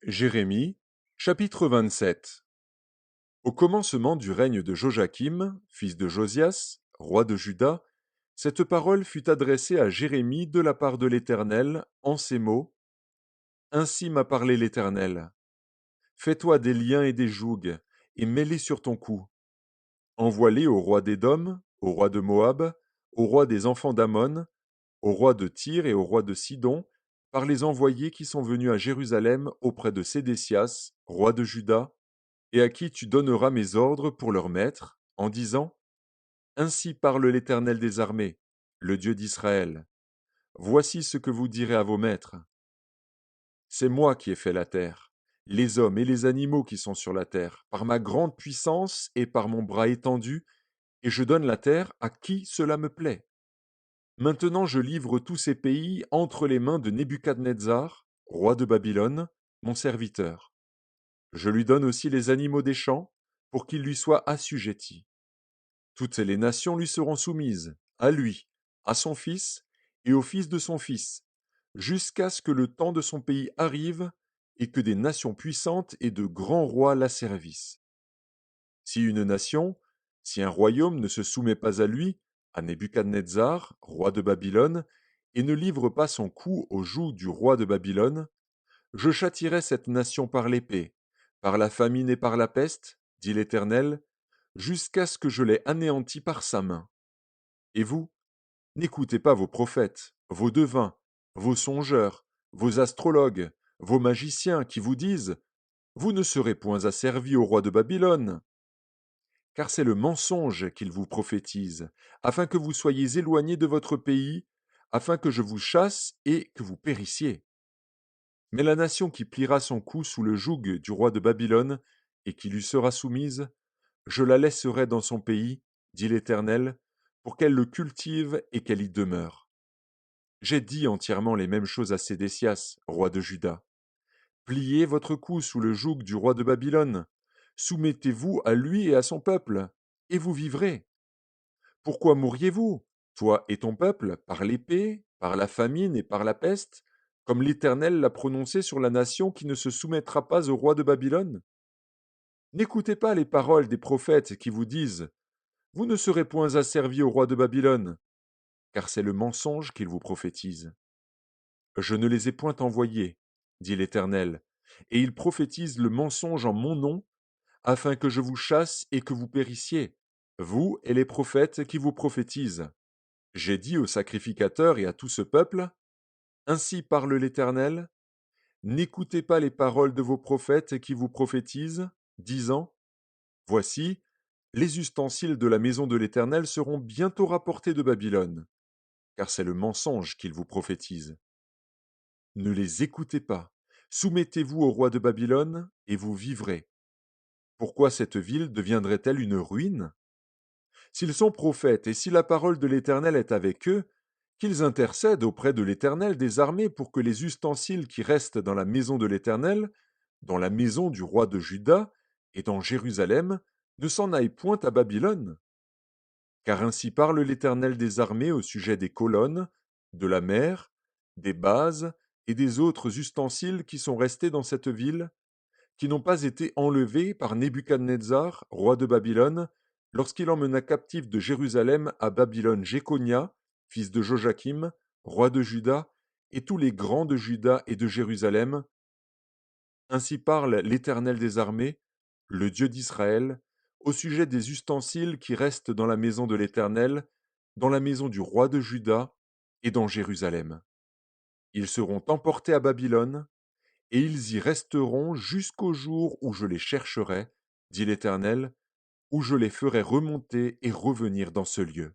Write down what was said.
Jérémie, chapitre 27. Au commencement du règne de Joachim, fils de Josias, roi de Juda, cette parole fut adressée à Jérémie de la part de l'Éternel en ces mots. Ainsi m'a parlé l'Éternel. Fais-toi des liens et des jougs, et mets-les sur ton cou. Envoie-les au roi d'Édom, au roi de Moab, au roi des enfants d'Ammon, au roi de Tyr et au roi de Sidon, par les envoyés qui sont venus à Jérusalem auprès de Sédécias, roi de Juda, et à qui tu donneras mes ordres pour leur maître, en disant, Ainsi parle l'Éternel des armées, le Dieu d'Israël. Voici ce que vous direz à vos maîtres. C'est moi qui ai fait la terre, les hommes et les animaux qui sont sur la terre, par ma grande puissance et par mon bras étendu, et je donne la terre à qui cela me plaît. Maintenant je livre tous ces pays entre les mains de Nebuchadnezzar, roi de Babylone, mon serviteur. Je lui donne aussi les animaux des champs, pour qu'ils lui soient assujettis. Toutes les nations lui seront soumises, à lui, à son fils et au fils de son fils, jusqu'à ce que le temps de son pays arrive et que des nations puissantes et de grands rois l'asservissent. Si une nation, si un royaume ne se soumet pas à lui, à Nebuchadnezzar, roi de Babylone, et ne livre pas son cou au joug du roi de Babylone, je châtierai cette nation par l'épée, par la famine et par la peste, dit l'Éternel, jusqu'à ce que je l'ai anéanti par sa main. Et vous, n'écoutez pas vos prophètes, vos devins, vos songeurs, vos astrologues, vos magiciens qui vous disent Vous ne serez point asservis au roi de Babylone. Car c'est le mensonge qu'ils vous prophétisent, afin que vous soyez éloignés de votre pays, afin que je vous chasse et que vous périssiez. Mais la nation qui pliera son cou sous le joug du roi de Babylone et qui lui sera soumise, je la laisserai dans son pays, dit l'Éternel, pour qu'elle le cultive et qu'elle y demeure. J'ai dit entièrement les mêmes choses à Sédécias, roi de Juda. Pliez votre cou sous le joug du roi de Babylone, soumettez-vous à lui et à son peuple, et vous vivrez. Pourquoi mourriez-vous, toi et ton peuple, par l'épée, par la famine et par la peste, comme l'Éternel l'a prononcé sur la nation qui ne se soumettra pas au roi de Babylone? N'écoutez pas les paroles des prophètes qui vous disent Vous ne serez point asservis au roi de Babylone, car c'est le mensonge qu'ils vous prophétisent. Je ne les ai point envoyés, dit l'Éternel, et ils prophétisent le mensonge en mon nom, afin que je vous chasse et que vous périssiez, vous et les prophètes qui vous prophétisent. J'ai dit aux sacrificateurs et à tout ce peuple, Ainsi parle l'Éternel, n'écoutez pas les paroles de vos prophètes qui vous prophétisent, disant, Voici, les ustensiles de la maison de l'Éternel seront bientôt rapportés de Babylone, car c'est le mensonge qu'ils vous prophétisent. Ne les écoutez pas, soumettez-vous au roi de Babylone, et vous vivrez. Pourquoi cette ville deviendrait-elle une ruine? S'ils sont prophètes et si la parole de l'Éternel est avec eux, qu'ils intercèdent auprès de l'Éternel des armées pour que les ustensiles qui restent dans la maison de l'Éternel, dans la maison du roi de Juda et dans Jérusalem, ne s'en aillent point à Babylone. Car ainsi parle l'Éternel des armées au sujet des colonnes, de la mer, des bases et des autres ustensiles qui sont restés dans cette ville, qui n'ont pas été enlevés par Nebuchadnezzar, roi de Babylone, lorsqu'il emmena captif de Jérusalem à Babylone Jéconia, fils de Joachim, roi de Juda, et tous les grands de Juda et de Jérusalem. Ainsi parle l'Éternel des armées, le Dieu d'Israël, au sujet des ustensiles qui restent dans la maison de l'Éternel, dans la maison du roi de Juda et dans Jérusalem. Ils seront emportés à Babylone, et ils y resteront jusqu'au jour où je les chercherai, dit l'Éternel, où je les ferai remonter et revenir dans ce lieu.